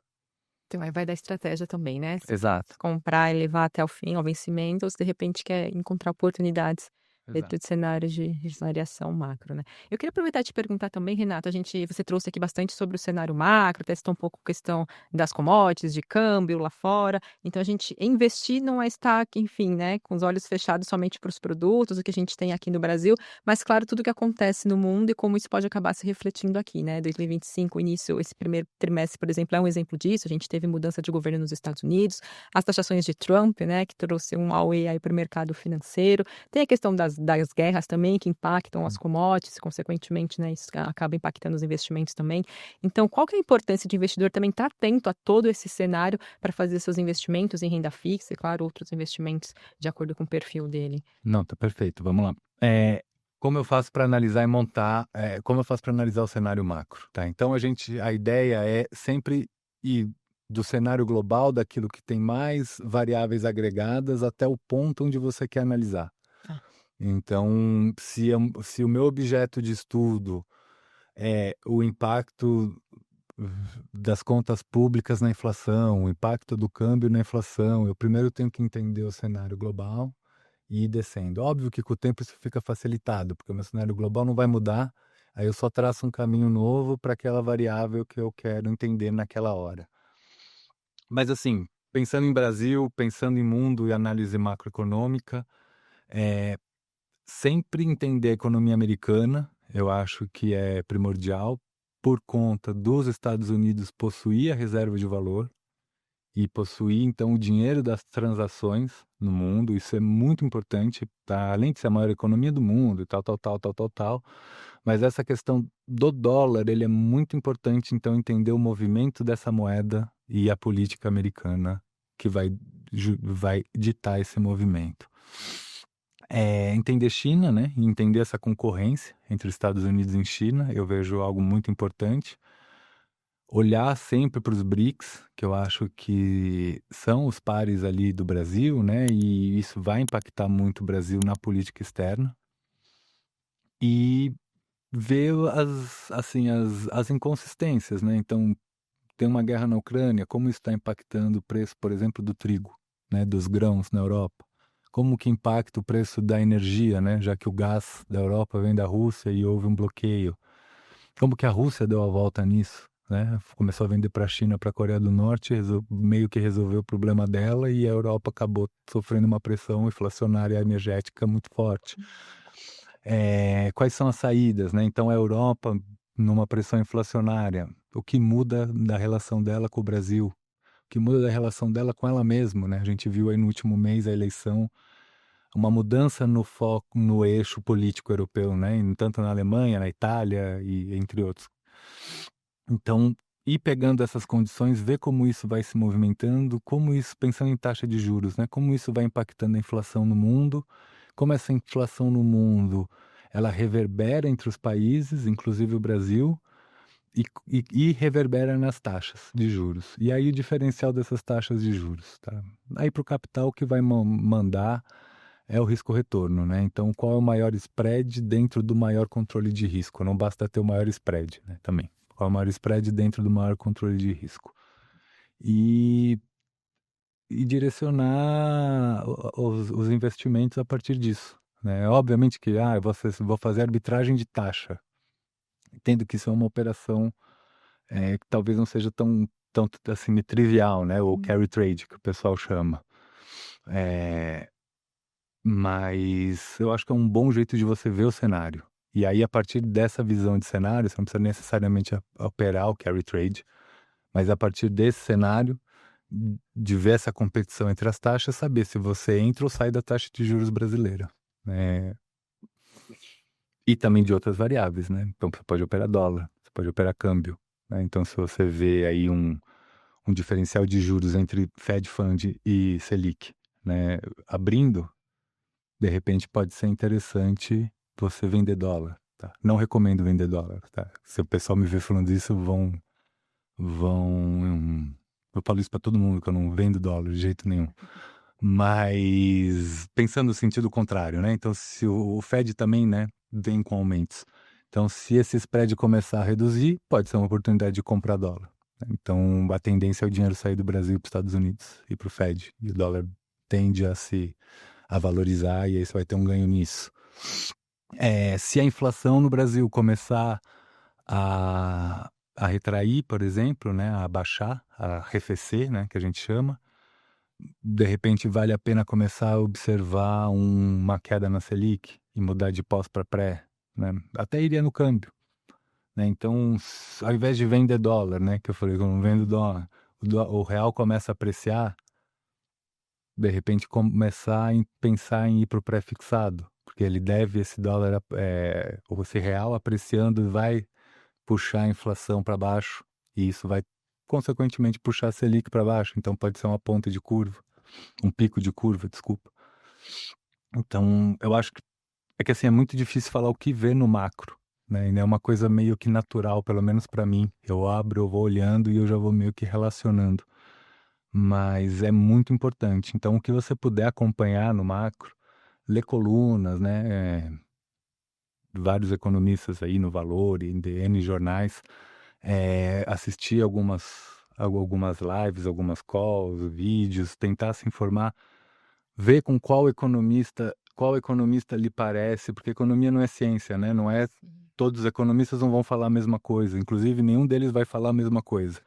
Então aí vai da estratégia também, né? Se Exato. comprar e levar até o fim, ao vencimento, ou se de repente quer encontrar oportunidades Exato. dentro de cenários de variação macro, né? Eu queria aproveitar e te perguntar também, Renato, você trouxe aqui bastante sobre o cenário macro, testou um pouco a questão das commodities, de câmbio lá fora. Então a gente investir não é estar, enfim, né, com os olhos fechados somente para os produtos, o que a gente tem aqui no Brasil, mas claro, tudo que acontece no mundo e como isso pode acabar se refletindo aqui, né? 2025, início, esse primeiro trimestre, por exemplo, é um exemplo disso. A gente teve mudança de governo nos Estados Unidos, as taxações de Trump, né, que trouxe um auê aí para o mercado financeiro. Tem a questão das guerras também, que impactam as commodities, consequentemente, né, isso acaba impactando os investimentos também. Então, qual que é a importância de investidor também estar atento a todo esse cenário para fazer seus investimentos em renda fixa e, claro, outros investimentos de acordo com o perfil dele? Não, tá perfeito. Vamos lá. Como eu faço para analisar e montar, como eu faço para analisar o cenário macro, tá? Então a ideia é sempre ir do cenário global, daquilo que tem mais variáveis agregadas, até o ponto onde você quer analisar. Ah. Então, se o meu objeto de estudo é o impacto das contas públicas na inflação, o impacto do câmbio na inflação, eu primeiro tenho que entender o cenário global e ir descendo. Óbvio que com o tempo isso fica facilitado, porque o meu cenário global não vai mudar, aí eu só traço um caminho novo para aquela variável que eu quero entender naquela hora. Mas assim, pensando em Brasil, pensando em mundo e análise macroeconômica, sempre entender a economia americana, eu acho que é primordial, por conta dos Estados Unidos possuir a reserva de valor e possuir, então, o dinheiro das transações no mundo. Isso é muito importante, tá? Além de ser a maior economia do mundo e tal, Mas essa questão do dólar, ele é muito importante, então, entender o movimento dessa moeda e a política americana que vai ditar esse movimento. Entender China, né? Entender essa concorrência entre Estados Unidos e China, eu vejo algo muito importante. Olhar sempre para os BRICS, que eu acho que são os pares ali do Brasil, né? E isso vai impactar muito o Brasil na política externa. E ver as inconsistências, né? Então, tem uma guerra na Ucrânia, como isso está impactando o preço, por exemplo, do trigo, né? Dos grãos na Europa. Como que impacta o preço da energia, né? Já que o gás da Europa vem da Rússia e houve um bloqueio. Como que a Rússia deu a volta nisso, né? Começou a vender para a China, para a Coreia do Norte, meio que resolveu o problema dela e a Europa acabou sofrendo uma pressão inflacionária energética muito forte. Quais são as saídas, né? Então a Europa numa pressão inflacionária, o que muda da relação dela com o Brasil, o que muda da relação dela com ela mesma, né? A gente viu aí no último mês a eleição, uma mudança no foco, no eixo político europeu, né? Tanto na Alemanha, na Itália e entre outros. Então, ir pegando essas condições, ver como isso vai se movimentando, como isso, pensando em taxa de juros, né? Como isso vai impactando a inflação no mundo, como essa inflação no mundo, ela reverbera entre os países, inclusive o Brasil, e reverbera nas taxas de juros. E aí o diferencial dessas taxas de juros, tá? Aí para o capital o que vai mandar é o risco-retorno, né? Então, qual é o maior spread dentro do maior controle de risco? Não basta ter o maior spread, né? Também. Qual é o maior spread dentro do maior controle de risco? E direcionar os investimentos a partir disso, né? Obviamente que, eu vou fazer arbitragem de taxa. Entendo que isso é uma operação que talvez não seja tão assim trivial, né? Ou carry trade, que o pessoal chama. Mas eu acho que é um bom jeito de você ver o cenário. E aí, a partir dessa visão de cenário, você não precisa necessariamente operar o carry trade, mas a partir desse cenário, de ver essa competição entre as taxas, saber se você entra ou sai da taxa de juros brasileira, né? E também de outras variáveis, né? Então, você pode operar dólar, você pode operar câmbio, né? Então, se você vê aí um diferencial de juros entre Fed Fund e Selic, né, abrindo, de repente pode ser interessante você vender dólar, tá? Não recomendo vender dólar, tá? Se o pessoal me ver falando isso, eu falo isso para todo mundo, que eu não vendo dólar de jeito nenhum. Mas pensando no sentido contrário, né? Então, se o Fed também, né, vem com aumentos. Então, se esse spread começar a reduzir, pode ser uma oportunidade de comprar dólar, né? Então, a tendência é o dinheiro sair do Brasil para os Estados Unidos e para o Fed. E o dólar tende a valorizar e aí você vai ter um ganho nisso. Se a inflação no Brasil começar a retrair, por exemplo, né, a baixar, a arrefecer, né, que a gente chama, de repente vale a pena começar a observar uma queda na Selic e mudar de pós para pré, né? Até iria no câmbio, né? Então, ao invés de vender dólar, né, que eu falei que eu não vendo dólar, o real começa a apreciar, de repente começar a pensar em ir para o pré-fixado, porque ele deve, esse dólar, ou esse real apreciando, vai puxar a inflação para baixo, e isso vai, consequentemente, puxar a Selic para baixo. Então pode ser uma ponta de curva, um pico de curva, desculpa. Então, eu acho que assim, é muito difícil falar o que ver no macro, né? E é uma coisa meio que natural, pelo menos para mim. Eu abro, eu vou olhando e eu já vou meio que relacionando. Mas é muito importante. Então, o que você puder acompanhar no macro, ler colunas, né? Vários economistas aí no Valor e em N jornais, assistir algumas lives, algumas calls, vídeos, tentar se informar, ver com qual economista lhe parece, porque economia não é ciência, né? Não é, todos os economistas não vão falar a mesma coisa, inclusive nenhum deles vai falar a mesma coisa.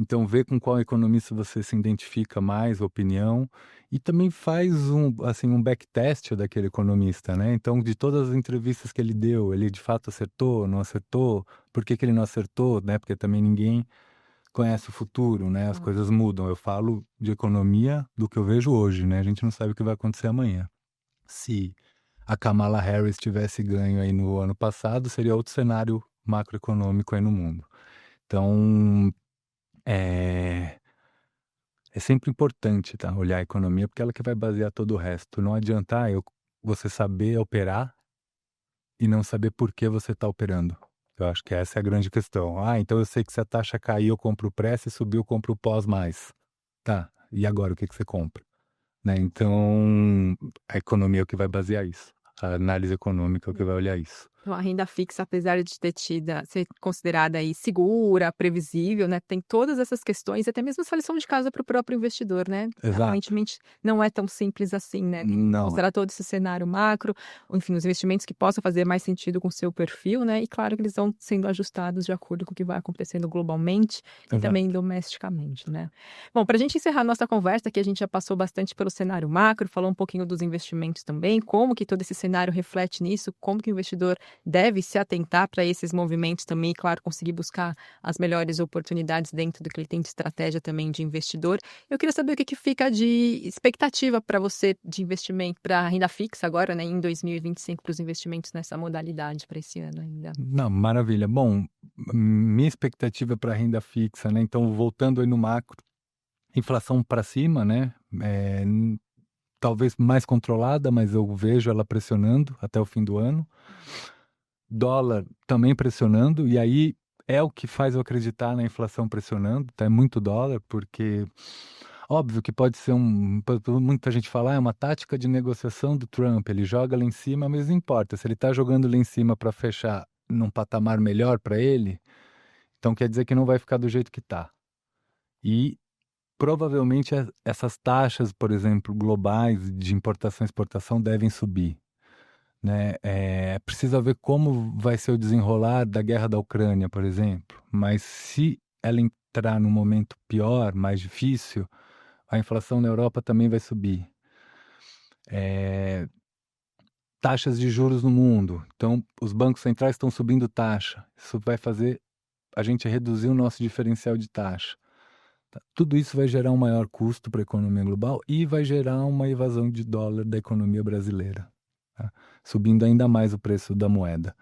Então, vê com qual economista você se identifica mais, opinião, e também faz um backtest daquele economista, né? Então, de todas as entrevistas que ele deu, ele de fato acertou, não acertou? Por que ele não acertou, né? Porque também ninguém conhece o futuro, né? As coisas mudam. Eu falo de economia do que eu vejo hoje, né? A gente não sabe o que vai acontecer amanhã. Se a Kamala Harris tivesse ganho aí no ano passado, seria outro cenário macroeconômico aí no mundo. Então, é sempre importante, tá, olhar a economia, porque ela que vai basear todo o resto. Não adianta você saber operar e não saber por que você está operando. Eu acho que essa é a grande questão. Então eu sei que se a taxa cair, eu compro o pré, se subir, eu compro o pós mais. Tá, e agora o que você compra? Né? Então, a economia é o que vai basear isso. A análise econômica é o que vai olhar isso. Então, a renda fixa, apesar de ser considerada aí segura, previsível, né, tem todas essas questões, até mesmo essa lição de casa para o próprio investidor, né? Exato. Aparentemente não é tão simples assim, né? Tem que Não. considerar todo esse cenário macro, enfim, os investimentos que possam fazer mais sentido com o seu perfil, né? E claro que eles vão sendo ajustados de acordo com o que vai acontecendo globalmente e Exato. também domesticamente, né? Bom, para a gente encerrar nossa conversa, que a gente já passou bastante pelo cenário macro, falou um pouquinho dos investimentos também, como que todo esse cenário reflete nisso, como que o investidor deve se atentar para esses movimentos também e, claro, conseguir buscar as melhores oportunidades dentro do que ele tem de estratégia também de investidor. Eu queria saber o que fica de expectativa para você de investimento para a renda fixa agora, né, em 2025, para os investimentos nessa modalidade para esse ano ainda. Não, maravilha. Bom, minha expectativa para a renda fixa, né? Então, voltando aí no macro, inflação para cima, né? Talvez mais controlada, mas eu vejo ela pressionando até o fim do ano. Dólar também pressionando, e aí é o que faz eu acreditar na inflação pressionando, tá? É muito dólar, porque óbvio que pode ser muita gente fala, é uma tática de negociação do Trump, ele joga lá em cima, mas não importa, se ele tá jogando lá em cima para fechar num patamar melhor para ele, então quer dizer que não vai ficar do jeito que tá. E provavelmente essas taxas, por exemplo, globais de importação e exportação devem subir. Né? Precisa ver como vai ser o desenrolar da guerra da Ucrânia, por exemplo. Mas se ela entrar num momento pior, mais difícil, a inflação na Europa também vai subir. Taxas de juros no mundo. Então, os bancos centrais estão subindo taxa. Isso vai fazer a gente reduzir o nosso diferencial de taxa. Tudo isso vai gerar um maior custo para a economia global e vai gerar uma evasão de dólar da economia brasileira. Tá? Subindo ainda mais o preço da moeda,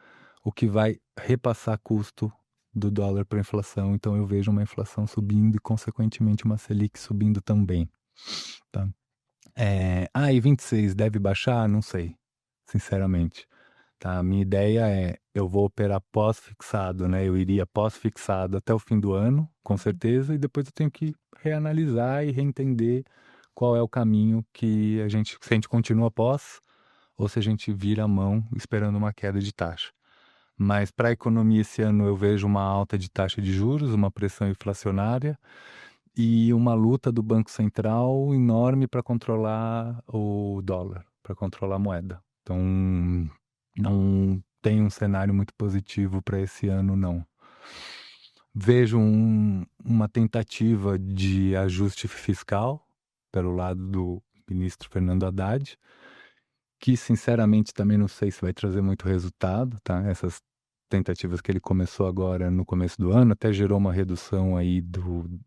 o que vai repassar custo do dólar para a inflação. Então eu vejo uma inflação subindo e, consequentemente, uma Selic subindo também. Tá? E 26 deve baixar? Não sei, sinceramente. Tá? A minha ideia eu vou operar pós-fixado, né? Eu iria pós-fixado até o fim do ano, com certeza, e depois eu tenho que reanalisar e reentender qual é o caminho se a gente continua pós, ou se a gente vira a mão esperando uma queda de taxa. Mas para a economia esse ano eu vejo uma alta de taxa de juros, uma pressão inflacionária e uma luta do Banco Central enorme para controlar o dólar, para controlar a moeda. Então, não tem um cenário muito positivo para esse ano, não. Vejo uma tentativa de ajuste fiscal pelo lado do ministro Fernando Haddad, que sinceramente também não sei se vai trazer muito resultado, tá? Essas tentativas que ele começou agora no começo do ano até gerou uma redução aí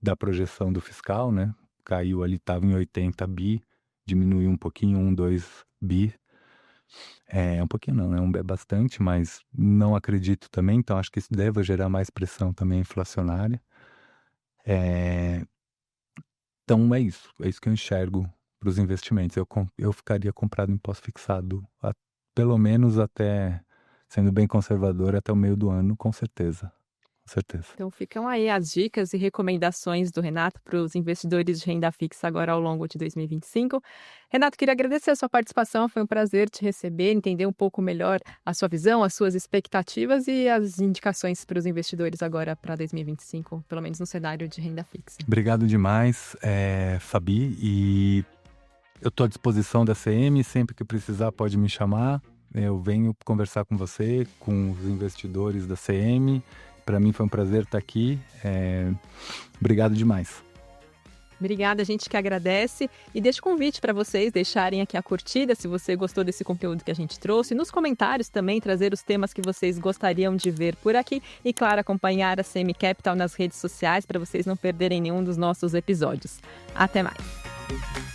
da projeção do fiscal, né? Caiu ali, estava em 80 bi, diminuiu um pouquinho, 2 bi. Um pouquinho não, né? É bastante, mas não acredito também, então acho que isso deve gerar mais pressão também inflacionária. Então é isso que eu enxergo para os investimentos. Eu ficaria comprado em pós-fixado, pelo menos até, sendo bem conservador, até o meio do ano, com certeza. Com certeza. Então ficam aí as dicas e recomendações do Renato para os investidores de renda fixa agora ao longo de 2025. Renato, queria agradecer a sua participação, foi um prazer te receber, entender um pouco melhor a sua visão, as suas expectativas e as indicações para os investidores agora para 2025, pelo menos no cenário de renda fixa. Obrigado demais, Fabi, e eu estou à disposição da CM, sempre que precisar pode me chamar, eu venho conversar com você, com os investidores da CM. Para mim foi um prazer estar aqui. Obrigado demais. Obrigada, a gente que agradece. E deixa o convite para vocês deixarem aqui a curtida se você gostou desse conteúdo que a gente trouxe. Nos comentários também trazer os temas que vocês gostariam de ver por aqui. E, claro, acompanhar a CM Capital nas redes sociais para vocês não perderem nenhum dos nossos episódios. Até mais!